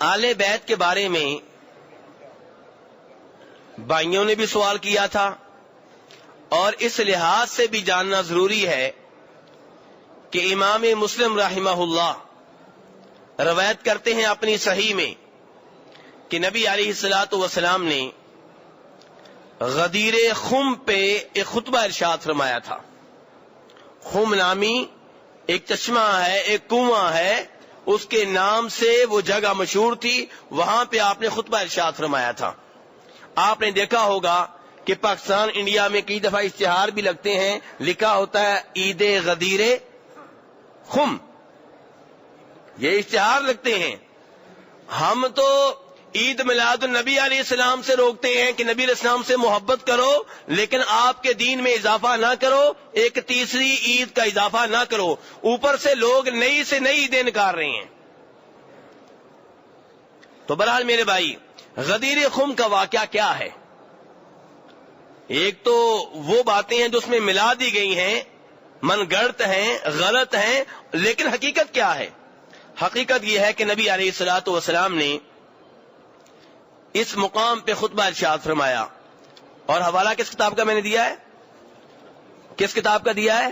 آل بیت کے بارے میں بھائیوں نے بھی سوال کیا تھا، اور اس لحاظ سے بھی جاننا ضروری ہے کہ امام مسلم رحمہ اللہ روایت کرتے ہیں اپنی صحیح میں کہ نبی علیہ الصلوۃ والسلام نے غدیر خم پہ ایک خطبہ ارشاد فرمایا تھا۔ خم نامی ایک چشمہ ہے، ایک کنواں ہے، اس کے نام سے وہ جگہ مشہور تھی، وہاں پہ آپ نے خطبہ ارشاد فرمایا تھا۔ آپ نے دیکھا ہوگا کہ پاکستان انڈیا میں کئی دفعہ اشتہار بھی لگتے ہیں، لکھا ہوتا ہے عید غدیر خم، یہ اشتہار لگتے ہیں۔ ہم تو عید میلاد النبی علیہ السلام سے روکتے ہیں کہ نبی علیہ السلام سے محبت کرو، لیکن آپ کے دین میں اضافہ نہ کرو، ایک تیسری عید کا اضافہ نہ کرو۔ اوپر سے لوگ نئی سے نئی عیدیں نکال رہے ہیں۔ تو بہرحال میرے بھائی، غدیر خم کا واقعہ کیا ہے؟ ایک تو وہ باتیں ہیں جو اس میں ملا دی گئی ہیں، من گڑت ہیں، غلط ہیں، لیکن حقیقت کیا ہے؟ حقیقت یہ ہے کہ نبی علیہ الصلوۃ والسلام نے اس مقام پہ خطبہ ارشاد فرمایا، اور حوالہ کس کتاب کا میں نے دیا ہے؟ کس کتاب کا دیا ہے؟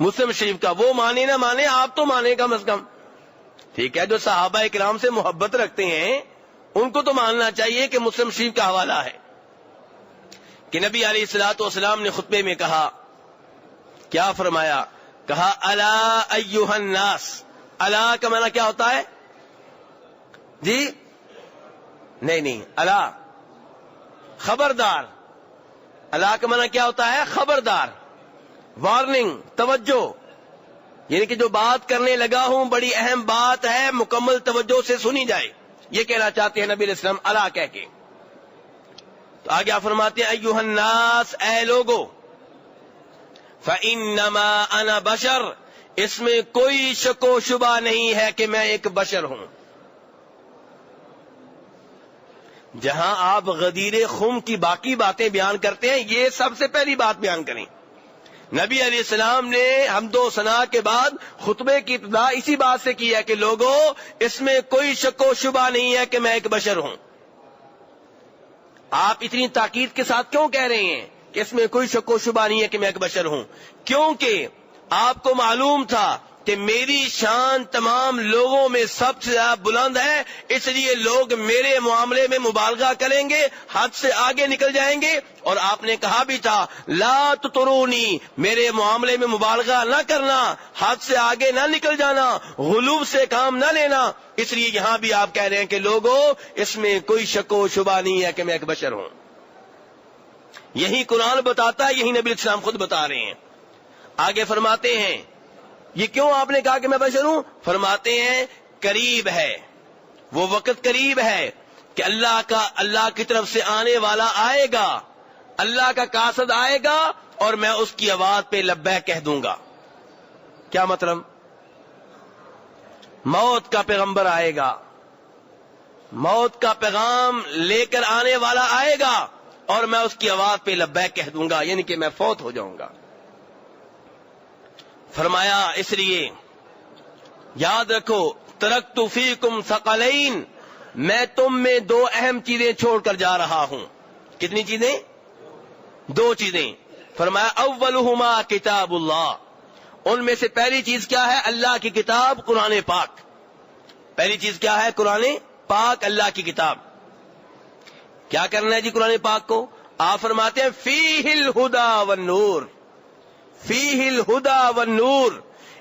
مسلم شریف کا۔ وہ مانے نہ مانے، آپ تو مانے کم از کم، ٹھیک ہے؟ جو صحابہ کرام سے محبت رکھتے ہیں ان کو تو ماننا چاہیے کہ مسلم شریف کا حوالہ ہے کہ نبی علیہ الصلوۃ والسلام نے خطبے میں کہا، کیا فرمایا؟ کہا الا ایھا الناس۔ الا کا معنی کیا ہوتا ہے جی؟ نہیں، الا خبردار۔ الا کا معنی کیا ہوتا ہے؟ خبردار، وارننگ، توجہ، یعنی کہ جو بات کرنے لگا ہوں بڑی اہم بات ہے، مکمل توجہ سے سنی جائے، یہ کہنا چاہتے ہیں نبی علیہ السلام الا کہہ کے۔ تو آگے آپ فرماتے ہیں ایھا الناس، اے لوگو، فَإِنَّمَا أَنَا بَشَرٌ، اس میں کوئی شک و شبہ نہیں ہے کہ میں ایک بشر ہوں۔ جہاں آپ غدیر خم کی باقی باتیں بیان کرتے ہیں، یہ سب سے پہلی بات بیان کریں۔ نبی علیہ السلام نے حمد و ثنا کے بعد خطبے کی ابتدا اسی بات سے کی ہے کہ لوگوں، اس میں کوئی شک و شبہ نہیں ہے کہ میں ایک بشر ہوں۔ آپ اتنی تاکید کے ساتھ کیوں کہہ رہے ہیں کہ اس میں کوئی شک و شبہ نہیں ہے کہ میں ایک بشر ہوں؟ کیونکہ آپ کو معلوم تھا کہ میری شان تمام لوگوں میں سب سے زیادہ بلند ہے، اس لیے لوگ میرے معاملے میں مبالغہ کریں گے، حد سے آگے نکل جائیں گے۔ اور آپ نے کہا بھی تھا لا تطرونی، میرے معاملے میں مبالغہ نہ کرنا، حد سے آگے نہ نکل جانا، غلو سے کام نہ لینا۔ اس لیے یہاں بھی آپ کہہ رہے ہیں کہ لوگوں، اس میں کوئی شک و شبہ نہیں ہے کہ میں ایک بشر ہوں۔ یہی قرآن بتاتا ہے، یہی نبی السلام خود بتا رہے ہیں۔ آگے فرماتے ہیں یہ کیوں آپ نے کہا کہ میں بشر ہوں؟ فرماتے ہیں قریب ہے، وہ وقت قریب ہے کہ اللہ کی طرف سے آنے والا آئے گا، اللہ کا قاصد آئے گا، اور میں اس کی آواز پہ لبیک کہہ دوں گا۔ کیا مطلب؟ موت کا پیغمبر آئے گا، موت کا پیغام لے کر آنے والا آئے گا، اور میں اس کی آواز پہ لبیک کہہ دوں گا، یعنی کہ میں فوت ہو جاؤں گا۔ فرمایا اس لیے یاد رکھو ترکت فیکم ثقلین، میں تم میں دو اہم چیزیں چھوڑ کر جا رہا ہوں۔ کتنی چیزیں؟ دو چیزیں۔ فرمایا اولہما کتاب اللہ، ان میں سے پہلی چیز کیا ہے؟ اللہ کی کتاب قرآن پاک۔ پہلی چیز کیا ہے؟ قرآن پاک، اللہ کی کتاب۔ کیا کرنا ہے جی قرآن پاک کو؟ آپ فرماتے ہیں فیہ الہدی والنور، فیہ الہدی والنور،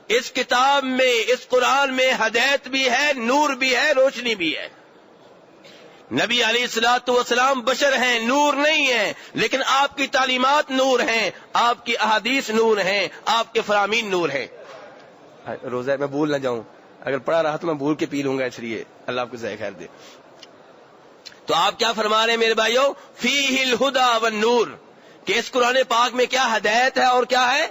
اس کتاب میں، اس قرآن میں ہدایت بھی ہے، نور بھی ہے، روشنی بھی ہے۔ نبی علیہ الصلوۃ والسلام بشر ہیں، نور نہیں ہیں، لیکن آپ کی تعلیمات نور ہیں، آپ کی احادیث نور ہیں، آپ کے فرامین نور ہیں۔ روزہ میں بھول نہ جاؤں، اگر پڑھا رہا تو میں بھول کے پی لوں گا، اس لیے اللہ آپ کو ذائقہ خیر دے۔ تو آپ کیا فرما رہے ہیں میرے بھائیوں؟ فیہ الہدی والنور، کہ اس قرآن پاک میں کیا ہدایت ہے اور کیا ہے؟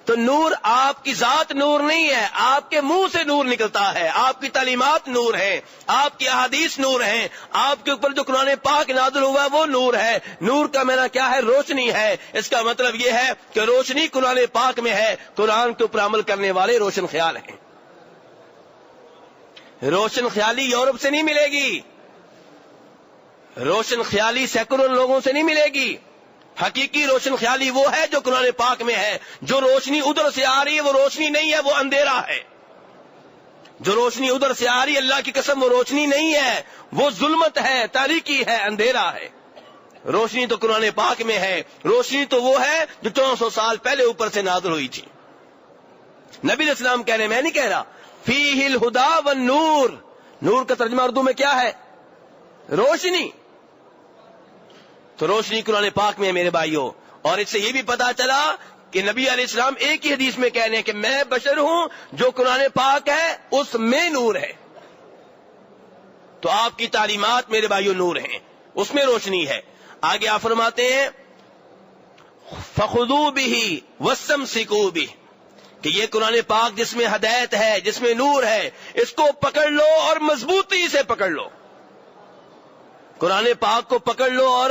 تو نور، آپ کی ذات نور نہیں ہے، آپ کے منہ سے نور نکلتا ہے، آپ کی تعلیمات نور ہیں، آپ کی احادیث نور ہیں، آپ کے اوپر جو قرآن پاک نازل ہوا ہے وہ نور ہے۔ نور کا معنی کیا ہے؟ روشنی ہے۔ اس کا مطلب یہ ہے کہ روشنی قرآن پاک میں ہے، قرآن کے اوپر عمل کرنے والے روشن خیال ہیں۔ روشن خیالی یورپ سے نہیں ملے گی، روشن خیالی سیکولر لوگوں سے نہیں ملے گی. حقیقی روشن خیالی وہ ہے جو قرآن پاک میں ہے. جو روشنی ادھر سے آ رہی ہے وہ روشنی نہیں ہے، وہ اندھیرا ہے. جو روشنی ادھر سے آ رہی ہے اللہ کی قسم وہ روشنی نہیں ہے، وہ ظلمت ہے، تاریکی ہے، اندھیرا ہے. روشنی تو قرآن پاک میں ہے. روشنی تو وہ ہے جو 1400 سال پہلے اوپر سے نازل ہوئی تھی. نبی علیہ السلام کہہ رہے، میں نہیں کہہ رہا. فیہ الہدی والنور، نور کا ترجمہ اردو میں کیا ہے؟ روشنی. تو روشنی قرآن پاک میں ہے میرے بھائیوں. اور اس سے یہ بھی پتا چلا کہ نبی علیہ السلام ایک ہی حدیث میں کہہ رہے ہیں کہ میں بشر ہوں، جو قرآن پاک ہے اس میں نور ہے. تو آپ کی تعلیمات میرے بھائیوں نور ہیں، اس میں روشنی ہے. آگے آپ فرماتے ہیں فخذوا به واستمسكوا به، کہ یہ قرآن پاک جس میں ہدایت ہے، جس میں نور ہے، اس کو پکڑ لو اور مضبوطی سے پکڑ لو. قرآن پاک کو پکڑ لو اور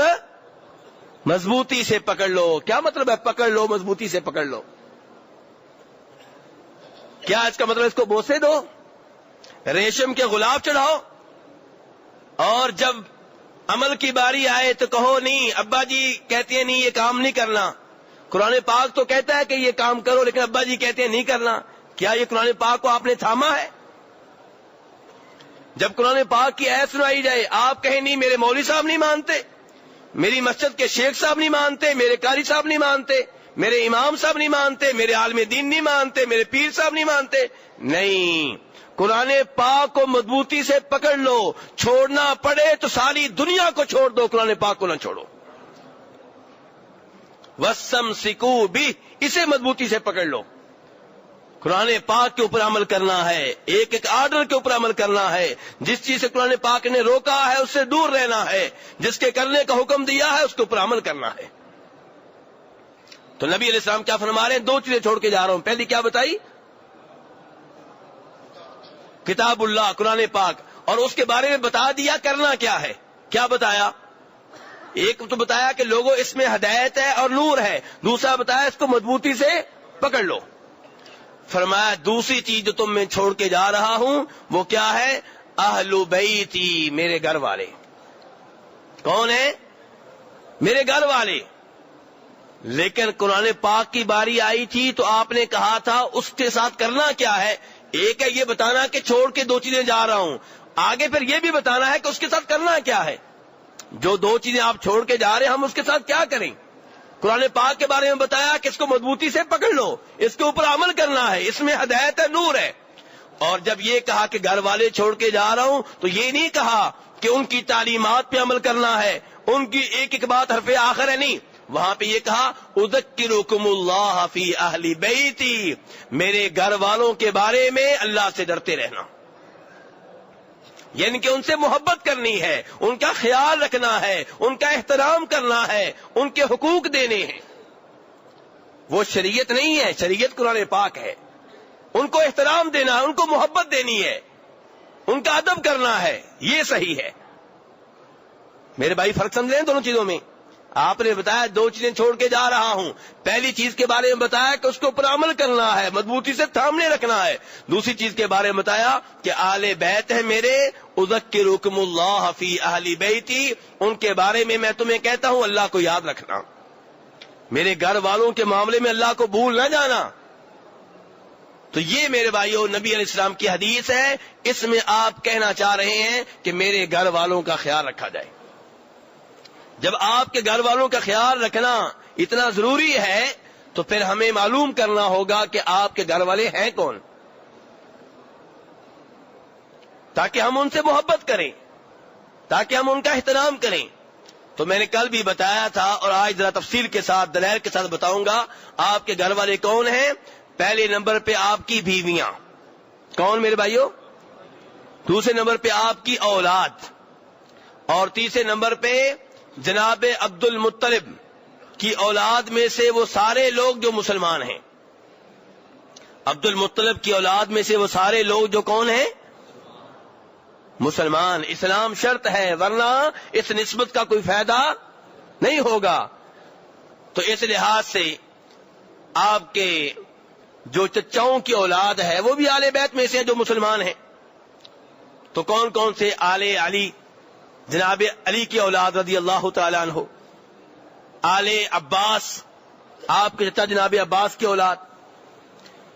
مضبوطی سے پکڑ لو. کیا مطلب ہے پکڑ لو مضبوطی سے پکڑ لو؟ کیا اس کا مطلب اس کو بوسے دو، ریشم کے غلاف چڑھاؤ، اور جب عمل کی باری آئے تو کہو نہیں، ابا جی کہتے ہیں نہیں یہ کام نہیں کرنا. قرآن پاک تو کہتا ہے کہ یہ کام کرو لیکن ابا جی کہتے ہیں نہیں کرنا. کیا یہ قرآن پاک کو آپ نے تھاما ہے؟ جب قرآن پاک کی آیت سنائی جائے آپ کہیں نہیں میرے مولوی صاحب نہیں مانتے، میری مسجد کے شیخ صاحب نہیں مانتے، میرے قاری صاحب نہیں مانتے، میرے امام صاحب نہیں مانتے، میرے عالم دین نہیں مانتے، میرے پیر صاحب نہیں مانتے. نہیں، قرآن پاک کو مضبوطی سے پکڑ لو. چھوڑنا پڑے تو ساری دنیا کو چھوڑ دو، قرآن پاک کو نہ چھوڑو. وَاسْتَمْسِكُوا بِهِ، اسے مضبوطی سے پکڑ لو. قرآن پاک کے اوپر عمل کرنا ہے، ایک ایک آرڈر کے اوپر عمل کرنا ہے. جس چیز سے قرآن پاک نے روکا ہے اس سے دور رہنا ہے، جس کے کرنے کا حکم دیا ہے اس کے اوپر عمل کرنا ہے. تو نبی علیہ السلام کیا فرما رہے ہیں؟ دو چیزیں چھوڑ کے جا رہا ہوں. پہلی کیا بتائی؟ کتاب اللہ، قرآن پاک. اور اس کے بارے میں بتا دیا کرنا کیا ہے. کیا بتایا؟ ایک تو بتایا کہ لوگوں اس میں ہدایت ہے اور نور ہے. دوسرا بتایا اس کو مضبوطی سے پکڑ لو. فرمایا دوسری چیز جو تم میں چھوڑ کے جا رہا ہوں وہ کیا ہے؟ اہل بیتی، میرے گھر والے. کون ہیں؟ میرے گھر والے. لیکن قرآن پاک کی باری آئی تھی تو آپ نے کہا تھا اس کے ساتھ کرنا کیا ہے. ایک ہے یہ بتانا کہ چھوڑ کے دو چیزیں جا رہا ہوں، آگے پھر یہ بھی بتانا ہے کہ اس کے ساتھ کرنا کیا ہے. جو دو چیزیں آپ چھوڑ کے جا رہے ہیں ہم اس کے ساتھ کیا کریں. قرآن پاک کے بارے میں بتایا کہ اس کو مضبوطی سے پکڑ لو، اس کے اوپر عمل کرنا ہے، اس میں ہدایت ہے، نور ہے. اور جب یہ کہا کہ گھر والے چھوڑ کے جا رہا ہوں تو یہ نہیں کہا کہ ان کی تعلیمات پہ عمل کرنا ہے، ان کی ایک ایک بات حرف آخر ہے. نہیں، وہاں پہ یہ کہا اذکرکم اللہ فی اہل بیتی، میرے گھر والوں کے بارے میں اللہ سے ڈرتے رہنا. یعنی کہ ان سے محبت کرنی ہے، ان کا خیال رکھنا ہے، ان کا احترام کرنا ہے، ان کے حقوق دینے ہیں. وہ شریعت نہیں ہے، شریعت قرآن پاک ہے. ان کو احترام دینا ہے، ان کو محبت دینی ہے، ان کا ادب کرنا ہے، یہ صحیح ہے. میرے بھائی فرق سمجھ رہے ہیں دونوں چیزوں میں؟ آپ نے بتایا دو چیزیں چھوڑ کے جا رہا ہوں. پہلی چیز کے بارے میں بتایا کہ اس کے اوپر عمل کرنا ہے، مضبوطی سے تھامنے رکھنا ہے. دوسری چیز کے بارے میں بتایا کہ آل بیت ہے میرے، اذکرکم اللہ فی اہل بیتی، ان کے بارے میں تمہیں کہتا ہوں اللہ کو یاد رکھنا، میرے گھر والوں کے معاملے میں اللہ کو بھول نہ جانا. تو یہ میرے بھائیوں نبی علیہ السلام کی حدیث ہے. اس میں آپ کہنا چاہ رہے ہیں کہ میرے گھر والوں کا خیال رکھا جائے. جب آپ کے گھر والوں کا خیال رکھنا اتنا ضروری ہے تو پھر ہمیں معلوم کرنا ہوگا کہ آپ کے گھر والے ہیں کون، تاکہ ہم ان سے محبت کریں، تاکہ ہم ان کا احترام کریں. تو میں نے کل بھی بتایا تھا اور آج ذرا تفصیل کے ساتھ دلائل کے ساتھ بتاؤں گا. آپ کے گھر والے کون ہیں؟ پہلے نمبر پہ آپ کی بیویاں. کون میرے بھائیوں؟ دوسرے نمبر پہ آپ کی اولاد، اور تیسرے نمبر پہ جناب عبد المطلب کی اولاد میں سے وہ سارے لوگ جو مسلمان ہیں. عبد المطلب کی اولاد میں سے وہ سارے لوگ جو کون ہیں؟ مسلمان. اسلام شرط ہے ورنہ اس نسبت کا کوئی فائدہ نہیں ہوگا. تو اس لحاظ سے آپ کے جو چچاؤں کی اولاد ہے وہ بھی آل بیت میں سے جو مسلمان ہیں. تو کون کون سے؟ آل علی، جناب علی کی اولاد رضی اللہ تعالیٰ عنہ، آل عباس، آپ کے چچا جناب عباس کی اولاد،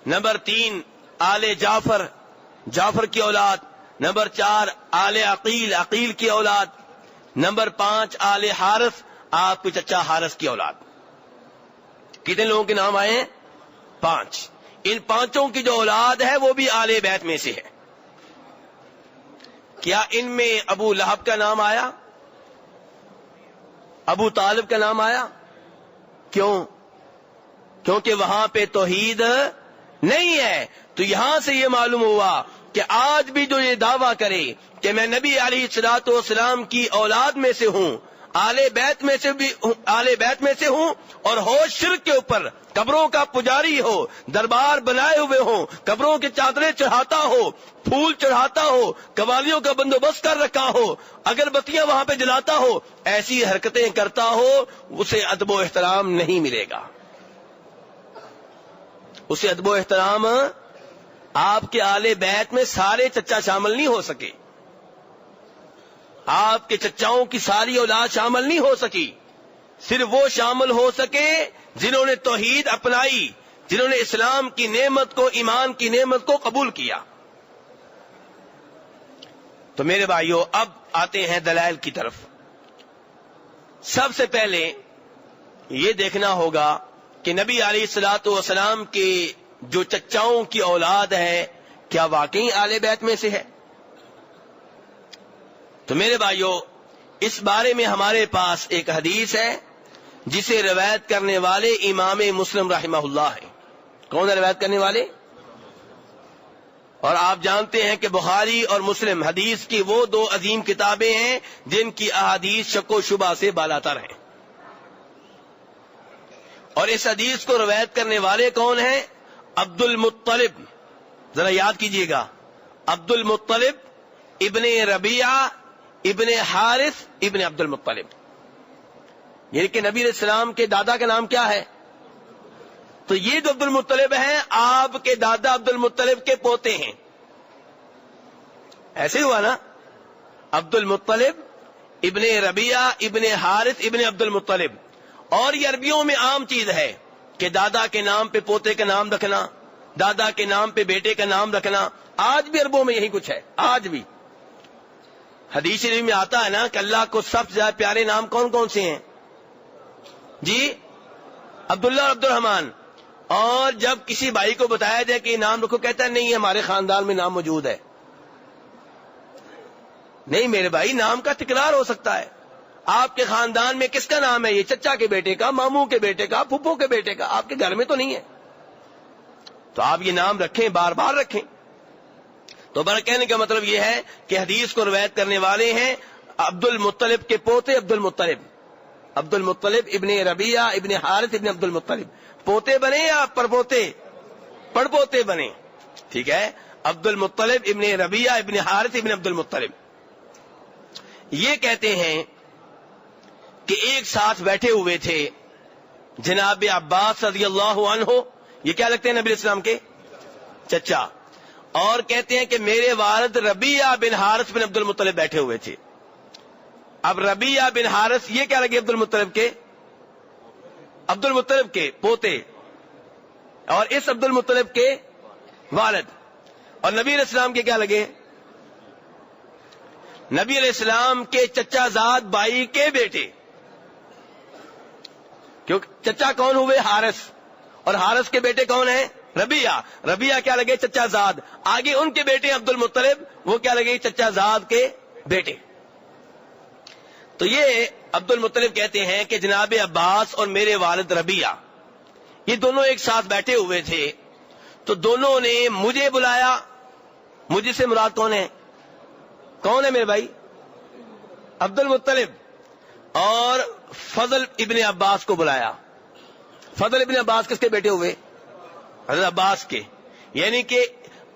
نمبر 3 آل جعفر، جعفر کی اولاد، نمبر 4 آل عقیل، عقیل کی اولاد، نمبر 5 آل حارث، آپ کے چچا حارث کی اولاد۔ کتنے لوگوں کے نام آئے ہیں؟ 5۔ ان 5 کی جو اولاد ہے وہ بھی آل بیت میں سے ہے۔ کیا ان میں ابو لہب کا نام آیا؟ ابو طالب کا نام آیا؟ کیوں؟ کیونکہ وہاں پہ توحید نہیں ہے۔ تو یہاں سے یہ معلوم ہوا کہ آج بھی جو یہ دعویٰ کرے کہ میں نبی علیہ الصلوۃ والسلام کی اولاد میں سے ہوں، آل بیت میں سے ہوں، اور ہو شرک کے اوپر، قبروں کا پجاری ہو، دربار بنائے ہوئے ہوں، قبروں کی چادریں چڑھاتا ہو، پھول چڑھاتا ہو، قوالیوں کا بندوبست کر رکھا ہو، اگربتیاں وہاں پہ جلاتا ہو، ایسی حرکتیں کرتا ہو، اسے ادب و احترام نہیں ملے گا۔ اسے ادب و احترام، آپ کے آل بیت میں سارے چچا شامل نہیں ہو سکے، آپ کے چچاؤں کی ساری اولاد شامل نہیں ہو سکی، صرف وہ شامل ہو سکے جنہوں نے توحید اپنائی، جنہوں نے اسلام کی نعمت کو، ایمان کی نعمت کو قبول کیا۔ تو میرے بھائیوں، اب آتے ہیں دلائل کی طرف۔ سب سے پہلے یہ دیکھنا ہوگا کہ نبی علیہ الصلوۃ والسلام کے جو چچاؤں کی اولاد ہے کیا واقعی آل بیت میں سے ہے؟ تو میرے بھائیوں، اس بارے میں ہمارے پاس ایک حدیث ہے جسے روایت کرنے والے امام مسلم رحمہ اللہ ہے۔ کون ہے روایت کرنے والے؟ اور آپ جانتے ہیں کہ بخاری اور مسلم حدیث کی وہ 2 عظیم کتابیں ہیں جن کی احادیث شک و شبہ سے بالاتر ہیں۔ اور اس حدیث کو روایت کرنے والے کون ہیں؟ عبد المطلب، ذرا یاد کیجئے گا، عبد المطلب ابن ربیعہ ابن حارث ابن عبد المطلب، یعنی کہ نبی علیہ السلام کے دادا کا نام کیا ہے؟ تو یہ جو عبد المطلب ہیں آپ کے دادا عبد المطلب کے پوتے ہیں۔ ایسے ہوا نا؟ عبد المطلب ابن ربیعہ ابن حارث ابن عبد المطلب۔ اور یہ عربیوں میں عام چیز ہے کہ دادا کے نام پہ پوتے کا نام رکھنا، دادا کے نام پہ بیٹے کا نام رکھنا۔ آج بھی عربوں میں یہی کچھ ہے، آج بھی حدیث شریف میں آتا ہے نا کہ اللہ کو سب سے زیادہ پیارے نام کون کون سے ہیں؟ جی، عبداللہ اور عبد الرحمن۔ اور جب کسی بھائی کو بتایا جائے کہ یہ نام رکھو، کہتا ہے نہیں ہمارے خاندان میں نام موجود ہے۔ نہیں میرے بھائی، نام کا تکرار ہو سکتا ہے۔ آپ کے خاندان میں کس کا نام ہے؟ یہ چچا کے بیٹے کا، ماموں کے بیٹے کا، پھپھو کے بیٹے کا، آپ کے گھر میں تو نہیں ہے۔ تو آپ یہ نام رکھیں، بار بار رکھیں۔ تو بڑا کہنے کا مطلب یہ ہے کہ حدیث کو روایت کرنے والے ہیں عبد المطلب کے پوتے عبد المطلب، عبد المطلب ابن ربیعہ ابن حارث ابن عبد المطلب۔ پوتے بنے یا پڑپوتے؟ پڑپوتے بنے، ٹھیک ہے۔ عبد المطلب ابن ربیعہ ابن حارث ابن عبد المطلب۔ یہ کہتے ہیں کہ ایک ساتھ بیٹھے ہوئے تھے جناب عباس رضی اللہ عنہ، یہ کیا لگتے ہیں نبی اسلام کے چچا، اور کہتے ہیں کہ میرے والد ربیعہ بن حارث بن عبد المطلب بیٹھے ہوئے تھے۔ اب ربیعہ بن حارث یہ کیا لگے؟ عبد المطلب کے پوتے، اور اس عبد المطلب کے والد، اور نبی علیہ السلام کے کیا لگے؟ نبی علیہ السلام کے چچا زاد بھائی کے بیٹے۔ کیونکہ چچا کون ہوئے؟ حارث، اور حارث کے بیٹے کون ہیں؟ ربیعہ۔ ربیعہ کیا لگے؟ چچا زاد۔ آگے ان کے بیٹے عبد المطلب، وہ کیا لگے؟ چچا زاد کے بیٹے۔ تو یہ عبد المطلب کہتے ہیں کہ جناب عباس اور میرے والد ربیعہ یہ دونوں ایک ساتھ بیٹھے ہوئے تھے، تو دونوں نے مجھے بلایا۔ مجھے سے مراد کون ہے؟ کون ہے میرے بھائی؟ عبد المطلب، اور فضل ابن عباس کو بلایا۔ فضل ابن عباس کس کے بیٹے ہوئے؟ حضرت عباس کے، یعنی کہ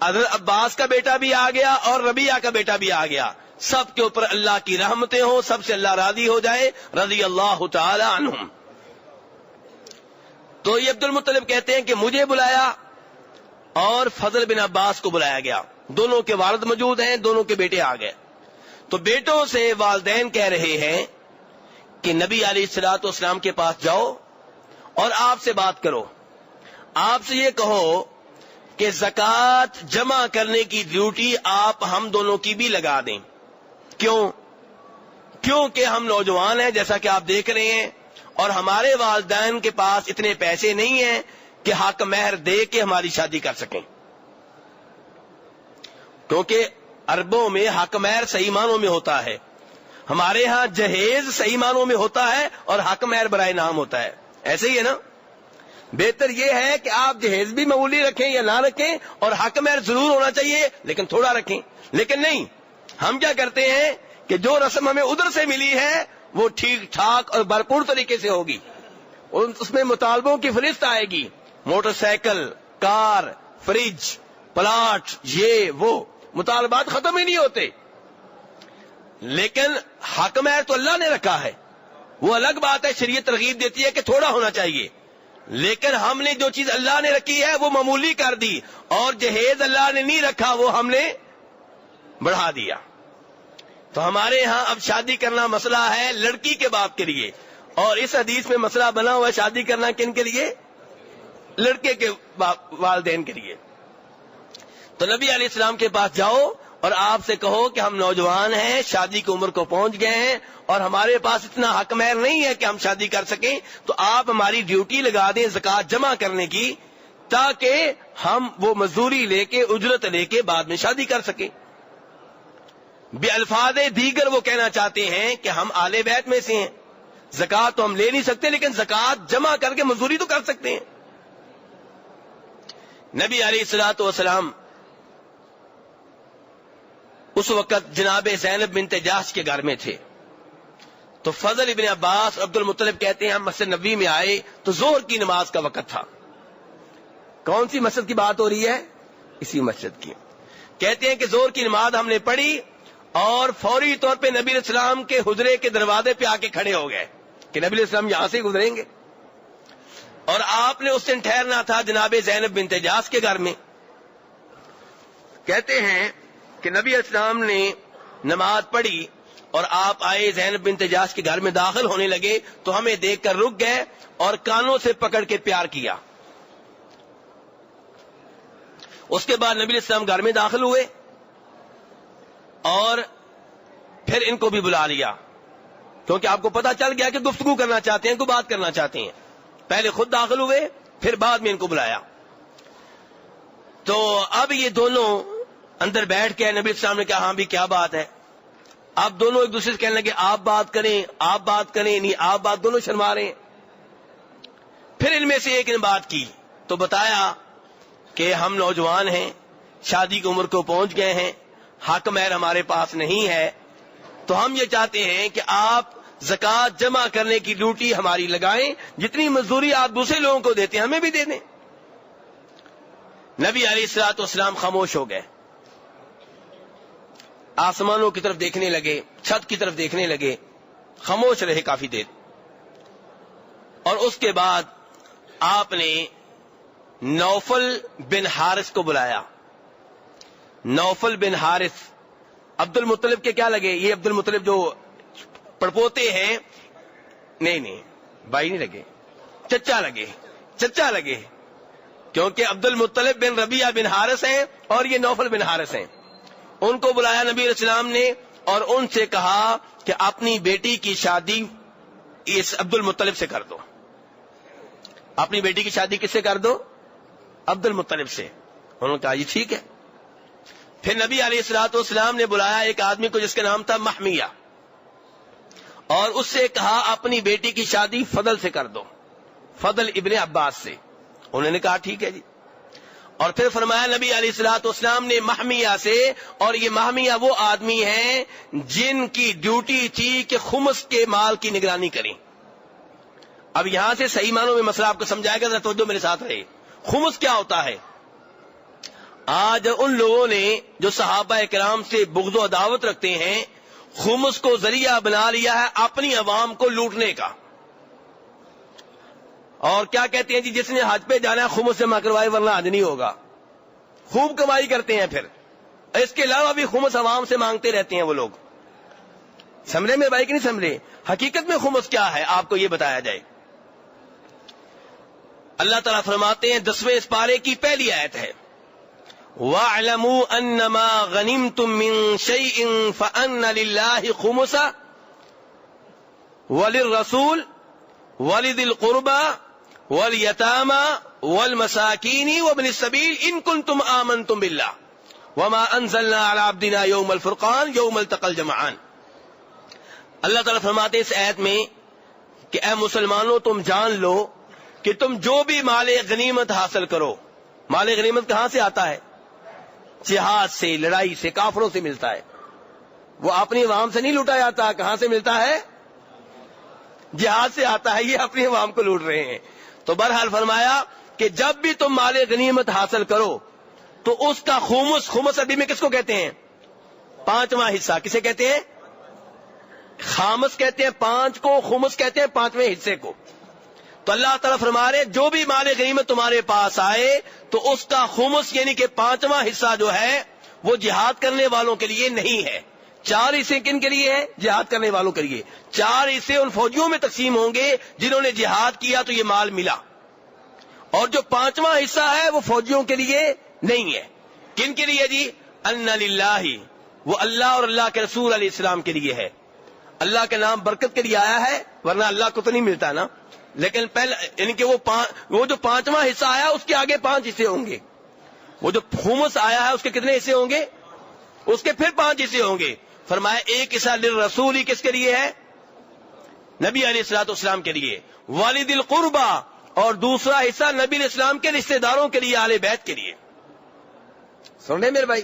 حضرت عباس کا بیٹا بھی آ گیا اور ربیعہ کا بیٹا بھی آ گیا۔ سب کے اوپر اللہ کی رحمتیں ہوں، سب سے اللہ راضی ہو جائے، رضی اللہ تعالی عنہم۔ تو یہ عبد المطلب کہتے ہیں کہ مجھے بلایا اور فضل بن عباس کو بلایا گیا، دونوں کے والد موجود ہیں, دونوں کے بیٹے آ گئے. تو بیٹوں سے والدین کہہ رہے ہیں کہ نبی علیہ الصلوۃ والسلام کے پاس جاؤ اور آپ سے بات کرو, آپ سے یہ کہو کہ زکوٰۃ جمع کرنے کی ڈیوٹی آپ ہم دونوں کی بھی لگا دیں. کیونکہ ہم نوجوان ہیں جیسا کہ آپ دیکھ رہے ہیں, اور ہمارے والدین کے پاس اتنے پیسے نہیں ہیں کہ حق مہر دے کے ہماری شادی کر سکیں. کیونکہ عربوں میں حق مہر صحیح معنوں میں ہوتا ہے, ہمارے ہاں جہیز صحیح معنوں میں ہوتا ہے اور حق مہر برائے نام ہوتا ہے. ایسے ہی ہے نا؟ بہتر یہ ہے کہ آپ جہیز بھی معمولی رکھیں یا نہ رکھیں, اور حق مہر ضرور ہونا چاہیے لیکن تھوڑا رکھیں. لیکن نہیں, ہم کیا کرتے ہیں کہ جو رسم ہمیں ادھر سے ملی ہے وہ ٹھیک ٹھاک اور بھرپور طریقے سے ہوگی, اس میں مطالبوں کی فہرست آئے گی, موٹر سائیکل, کار, فریج, پلاٹ, یہ وہ مطالبات ختم ہی نہیں ہوتے. لیکن حق مہر تو اللہ نے رکھا ہے, وہ الگ بات ہے, شریعت ترغیب دیتی ہے کہ تھوڑا ہونا چاہیے, لیکن ہم نے جو چیز اللہ نے رکھی ہے وہ معمولی کر دی, اور جہیز اللہ نے نہیں رکھا وہ ہم نے بڑھا دیا. تو ہمارے ہاں اب شادی کرنا مسئلہ ہے لڑکی کے باپ کے لیے, اور اس حدیث میں مسئلہ بنا ہوا ہے شادی کرنا کن کے لیے؟ لڑکے کے والدین کے لیے. تو نبی علیہ السلام کے پاس جاؤ اور آپ سے کہو کہ ہم نوجوان ہیں, شادی کی عمر کو پہنچ گئے ہیں, اور ہمارے پاس اتنا حق مہر نہیں ہے کہ ہم شادی کر سکیں, تو آپ ہماری ڈیوٹی لگا دیں زکوٰۃ جمع کرنے کی, تاکہ ہم وہ مزدوری لے کے, اجرت لے کے بعد میں شادی کر سکیں. بے الفاظ دیگر وہ کہنا چاہتے ہیں کہ ہم آل بیت میں سے ہیں, زکوٰۃ تو ہم لے نہیں سکتے لیکن زکوٰۃ جمع کر کے مزدوری تو کر سکتے ہیں. نبی علیہ الصلوۃ والسلام اس وقت جناب زینب بنت جحش کے گھر میں تھے. تو فضل ابن عباس عبد المطلب کہتے ہیں ہم مسجد نبوی میں آئے تو ظہر کی نماز کا وقت تھا. کون سی مسجد کی بات ہو رہی ہے؟ اسی مسجد کی. کہتے ہیں کہ ظہر کی نماز ہم نے پڑھی اور فوری طور پہ نبی علیہ السلام کے حجرے کے دروازے پہ آ کے کھڑے ہو گئے کہ نبی علیہ السلام یہاں سے گزریں گے, اور آپ نے اس دن ٹھہرنا تھا جناب زینب بنت جحش کے گھر میں. کہتے ہیں کہ نبی علیہ السلام نے نماز پڑھی اور آپ آئے, زینب بنت جحش کے گھر میں داخل ہونے لگے تو ہمیں دیکھ کر رک گئے اور کانوں سے پکڑ کے پیار کیا. اس کے بعد نبی علیہ السلام گھر میں داخل ہوئے اور پھر ان کو بھی بلا لیا, کیونکہ آپ کو پتا چل گیا کہ گفتگو کرنا چاہتے ہیں, کوئی بات کرنا چاہتے ہیں. پہلے خود داخل ہوئے پھر بعد میں ان کو بلایا. تو اب یہ دونوں اندر بیٹھ کے نبی السلام نے کہا ہاں بھی کیا بات ہے. آپ دونوں ایک دوسرے سے کہنے لگے آپ بات کریں, آپ بات کریں, نہیں آپ بات, دونوں شرما رہے ہیں. پھر ان میں سے ایک نے بات کی تو بتایا کہ ہم نوجوان ہیں, شادی کی عمر کو پہنچ گئے ہیں, حق مہر ہمارے پاس نہیں ہے, تو ہم یہ چاہتے ہیں کہ آپ زکوٰۃ جمع کرنے کی ڈیوٹی ہماری لگائیں, جتنی مزدوری آپ دوسرے لوگوں کو دیتے ہیں ہمیں بھی دے دیں. نبی علیہ الصلوۃ والسلام خاموش ہو گئے, آسمانوں کی طرف دیکھنے لگے, چھت کی طرف دیکھنے لگے, خاموش رہے کافی دیر. اور اس کے بعد آپ نے نوفل بن حارث کو بلایا. نوفل بن حارث عبد المطلب کے کیا لگے؟ یہ عبد المطلب جو پڑپوتے ہیں, نہیں بھائی نہیں لگے, چچا لگے, کیونکہ عبد المطلب بن ربیعہ بن حارث ہیں اور یہ نوفل بن حارث ہیں. ان کو بلایا نبی علیہ السلام نے اور ان سے کہا کہ اپنی بیٹی کی شادی اس عبد المطلب سے کر دو. اپنی بیٹی کی شادی کس سے کر دو؟ عبد المطلب سے. انہوں نے کہا یہ ٹھیک ہے. پھر نبی علیہ الصلوۃ والسلام نے بلایا ایک آدمی کو جس کا نام تھا محمیہ, اور اس سے کہا اپنی بیٹی کی شادی فضل سے کر دو, فضل ابن عباس سے. انہوں نے کہا ٹھیک ہے جی. اور پھر فرمایا نبی علیہ الصلوۃ والسلام نے محمیہ سے, اور یہ محمیہ وہ آدمی ہیں جن کی ڈیوٹی تھی کہ خمس کے مال کی نگرانی کریں. اب یہاں سے صحیح معنوں میں مسئلہ آپ کو سمجھائے گا, ذرا توجہ میرے ساتھ رہے. خمس کیا ہوتا ہے؟ آج ان لوگوں نے جو صحابہ کرام سے بغض و عداوت رکھتے ہیں, خمس کو ذریعہ بنا لیا ہے اپنی عوام کو لوٹنے کا. اور کیا کہتے ہیں جی, جس نے حج پہ جانا ہے خمس سے ماں کروائے ورنہ حج نہیں ہوگا. خوب کمائی کرتے ہیں پھر. اس کے علاوہ بھی خمس عوام سے مانگتے رہتے ہیں وہ لوگ. سمجھے میرے بھائی کہ نہیں سمجھے؟ حقیقت میں خمس کیا ہے آپ کو یہ بتایا جائے. اللہ تعالیٰ فرماتے ہیں 10ویں اس پارے کی پہلی آیت ہے وَاعْلَمُوا أَنَّمَا غَنِمْتُم مِّن شَيْءٍ فَأَنَّ لِلَّهِ خُمُسَهُ وَلِلرَّسُولِ وَلِذِي الْقُرْبَى وَالْيَتَامَى وَالْمَسَاكِينِ وَابْنِ السَّبِيلِ إِن كُنتُمْ آمَنتُم بِاللَّهِ وَمَا أَنزَلْنَا عَلَى عَبْدِنَا يَوْمَ الْفُرْقَانِ يَوْمَ الْتَقَى الْجَمْعَانِ. اللہ تعالیٰ فرماتے ہیں اس آیت میں کہ اے مسلمانوں تم جان لو کہ تم جو بھی مال غنیمت حاصل کرو، مال غنیمت کہاں سے آتا ہے؟ جہاد سے، لڑائی سے، کافروں سے ملتا ہے. وہ اپنی عوام سے نہیں لوٹا جاتا. کہاں سے ملتا ہے؟ جہاد سے آتا ہے. یہ اپنی عوام کو لوٹ رہے ہیں. تو بہرحال فرمایا کہ جب بھی تم مال غنیمت حاصل کرو تو اس کا خمس عربی میں کس کو کہتے ہیں؟ 5واں حصہ. کسے کہتے ہیں؟ خامس کہتے ہیں 5 کو، خمس کہتے ہیں 5ویں حصے کو. تو اللہ تعالیٰ فرما رہے جو بھی مال غنیمت تمہارے پاس آئے تو اس کا خمس یعنی کہ 5واں حصہ جو ہے وہ جہاد کرنے والوں کے لیے نہیں ہے. 4 حصے کن کے لیے ہے؟ جہاد کرنے والوں کے لیے. 4 حصے ان فوجیوں میں تقسیم ہوں گے جنہوں نے جہاد کیا تو یہ مال ملا. اور جو 5واں حصہ ہے وہ فوجیوں کے لیے نہیں ہے. کن کے لیے جی؟ ان للہ، وہ اللہ اور اللہ کے رسول علیہ السلام کے لیے ہے. اللہ کا نام برکت کے لیے آیا ہے، ورنہ اللہ کو تو نہیں ملتا نا. لیکن پہلے یعنی کہ وہ جو 5واں حصہ آیا اس کے آگے 5 حصے ہوں گے. وہ جو خمس آیا ہے اس کے کتنے حصے ہوں گے؟ اس کے پھر 5 حصے ہوں گے. فرمایا ایک حصہ للرسول ہی کس کے لیے ہے؟ نبی علیہ الصلوۃ والسلام کے لیے. والد القربہ، اور دوسرا حصہ نبی علیہ السلام کے رشتہ داروں کے لیے، اہل بیت کے لیے. سن رہے میرے بھائی؟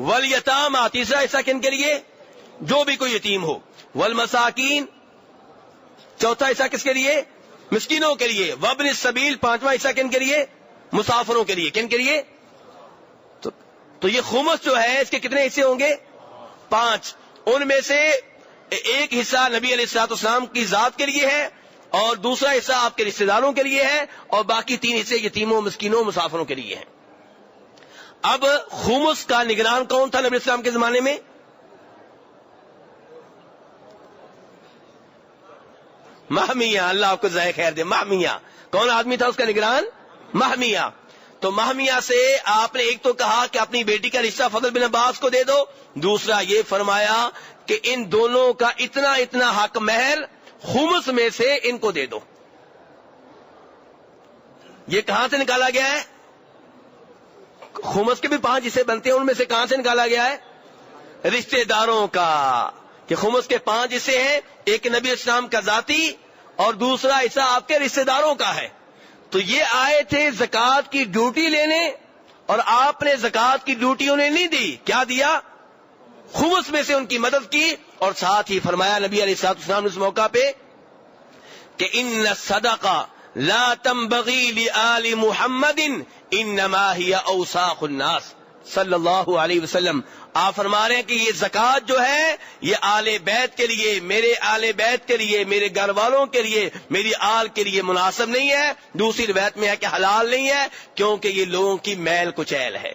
والیتامى، تیسرا حصہ کن کے لیے؟ جو بھی کوئی یتیم ہو. والمساکین، چوتھا حصہ کس کے لیے؟ مسکینوں کے لیے. وابن السبیل، 5واں حصہ کن کے لیے؟ مسافروں کے لیے. کن کے لیے؟ تو یہ خمس جو ہے اس کے کتنے حصے ہوں گے؟ 5. ان میں سے ایک حصہ نبی علیہ الصلوۃ والسلام کی ذات کے لیے ہے اور دوسرا حصہ آپ کے رشتہ داروں کے لیے ہے اور باقی 3 حصے یتیموں، مسکینوں، مسافروں کے لیے ہیں. اب خمس کا نگران کون تھا نبی علیہ السلام کے زمانے میں؟ مہمیہ. اللہ آپ کو جزائے خیر دے. مہمیہ کون آدمی تھا اس کا نگران؟ مہمیہ. تو مہمیہ سے آپ نے ایک تو کہا کہ اپنی بیٹی کا رشتہ فضل بن عباس کو دے دو، دوسرا یہ فرمایا کہ ان دونوں کا اتنا اتنا حق مہر خمس میں سے ان کو دے دو. یہ کہاں سے نکالا گیا ہے؟ خمس کے بھی 5 حصے بنتے ہیں، ان میں سے کہاں سے نکالا گیا ہے؟ رشتہ داروں کا. کہ خمس کے 5 حصے ہیں، ایک نبی اسلام کا ذاتی اور دوسرا حصہ آپ کے رشتہ داروں کا ہے. تو یہ آئے تھے زکوٰۃ کی ڈیوٹی لینے اور آپ نے زکوٰۃ کی ڈیوٹی انہیں نہیں دی. کیا دیا؟ خمس میں سے ان کی مدد کی. اور ساتھ ہی فرمایا نبی علیہ الصلوۃ والسلام نے اس موقع پہ کہ ان الصدقہ لا تنبغی لآل محمد انما ہی اوساخ الناس صلی اللہ علیہ وسلم. آپ فرما رہے ہیں کہ یہ زکوٰۃ جو ہے یہ آل بیت کے لیے، میرے آل بیت کے لیے، میرے گھر والوں کے لیے، میری آل کے لیے مناسب نہیں ہے. دوسری روایت میں ہے کہ حلال نہیں ہے کیونکہ یہ لوگوں کی میل کچیل ہے.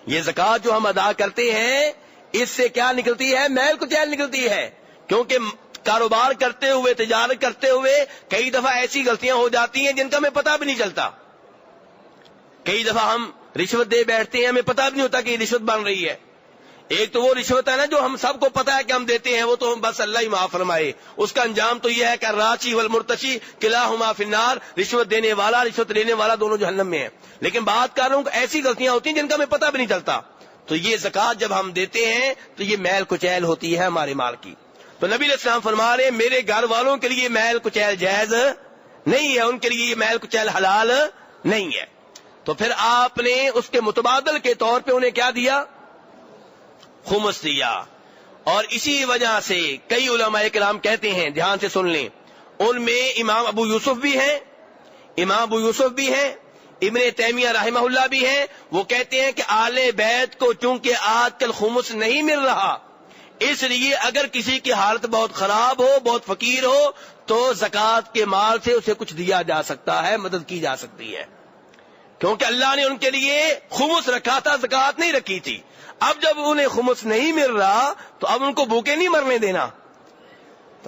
یہ زکوٰۃ جو ہم ادا کرتے ہیں اس سے کیا نکلتی ہے؟ میل کچیل نکلتی ہے. کیونکہ کاروبار کرتے ہوئے، تجارت کرتے ہوئے کئی دفعہ ایسی غلطیاں ہو جاتی ہیں جن کا ہمیں پتہ بھی نہیں چلتا. کئی دفعہ ہم رشوت دے بیٹھتے ہیں، ہمیں پتہ بھی نہیں ہوتا کہ یہ رشوت بن رہی ہے. ایک تو وہ رشوت ہے نا جو ہم سب کو پتہ ہے کہ ہم دیتے ہیں، وہ تو بس اللہ ہی معاف فرمائے. اس کا انجام تو یہ ہے کہ الراچی والمرتشی کلاہما فی النار، رشوت دینے والا، رشوت لینے والا دونوں جہنم میں ہیں. لیکن بات کر رہا ہوں کہ ایسی غلطیاں ہوتی ہیں جن کا ہمیں پتہ بھی نہیں چلتا. تو یہ زکوٰۃ جب ہم دیتے ہیں تو یہ میل کچیل ہوتی ہے ہمارے مال کی. تو نبی علیہ السلام فرما رہے میرے گھر والوں کے لیے میل کچیل جائز نہیں ہے، ان کے لیے یہ میل کچیل حلال نہیں ہے. تو پھر آپ نے اس کے متبادل کے طور پہ انہیں کیا دیا؟ خمس دیا. اور اسی وجہ سے کئی علماء کرام کہتے ہیں، دھیان سے سن لیں، ان میں امام ابو یوسف بھی ہیں، ابن تیمیہ رحمہ اللہ بھی ہیں. وہ کہتے ہیں کہ آل بیت کو چونکہ آج کل خمس نہیں مل رہا، اس لیے اگر کسی کی حالت بہت خراب ہو، بہت فقیر ہو، تو زکوٰۃ کے مال سے اسے کچھ دیا جا سکتا ہے، مدد کی جا سکتی ہے. کیونکہ اللہ نے ان کے لیے خمس رکھا تھا، زکوٰۃ نہیں رکھی تھی. اب جب انہیں خمس نہیں مل رہا تو اب ان کو بھوکے نہیں مرنے دینا.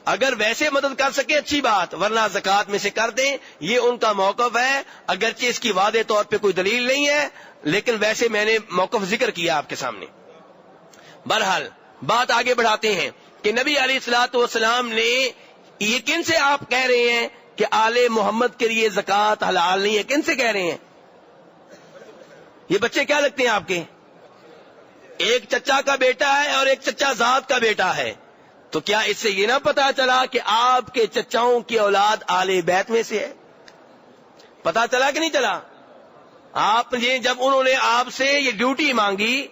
اگر ویسے مدد کر سکے اچھی بات، ورنہ زکوٰۃ میں سے کر دیں، یہ ان کا موقف ہے. اگرچہ اس کی واضح طور پہ کوئی دلیل نہیں ہے، لیکن ویسے میں نے موقف ذکر کیا آپ کے سامنے. بہرحال بات آگے بڑھاتے ہیں کہ نبی علیہ الصلوۃ والسلام نے یہ کن سے آپ کہہ رہے ہیں کہ آل محمد کے لیے زکوٰۃ حلال نہیں ہے؟ کن سے کہہ رہے ہیں؟ یہ بچے کیا لگتے ہیں آپ کے؟ ایک چچا کا بیٹا ہے اور ایک چچا ذات کا بیٹا ہے. تو کیا اس سے یہ نہ پتا چلا کہ آپ کے چچاؤں کی اولاد آل بیت میں سے ہے؟ پتا چلا کہ نہیں چلا؟ آپ نے جب انہوں نے آپ سے یہ ڈیوٹی مانگی،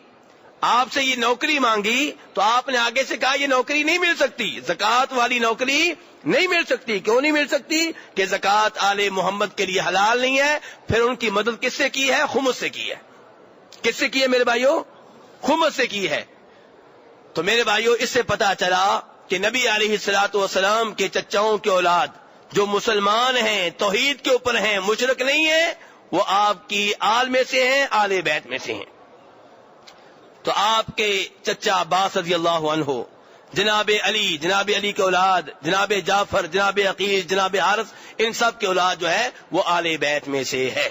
آپ سے یہ نوکری مانگی، تو آپ نے آگے سے کہا یہ نوکری نہیں مل سکتی، زکوٰۃ والی نوکری نہیں مل سکتی. کیوں نہیں مل سکتی؟ کہ زکوٰۃ آل محمد کے لیے حلال نہیں ہے. پھر ان کی مدد کس سے کی ہے؟ خمس سے کی ہے. کس سے کی ہے میرے بھائیوں؟ خمس سے کی ہے. تو میرے بھائیوں اس سے پتا چلا کہ نبی علیہ الصلوۃ والسلام کے چچاؤں کے اولاد جو مسلمان ہیں، توحید کے اوپر ہیں، مشرک نہیں ہیں، وہ آپ کی آل میں سے ہیں، آل بیت میں سے ہیں. تو آپ کے چچا عباس رضی اللہ عنہ، جناب علی کے اولاد، جناب جعفر، جناب عقیل، جناب حارث، ان سب کے اولاد جو ہے وہ آل بیت میں سے ہے.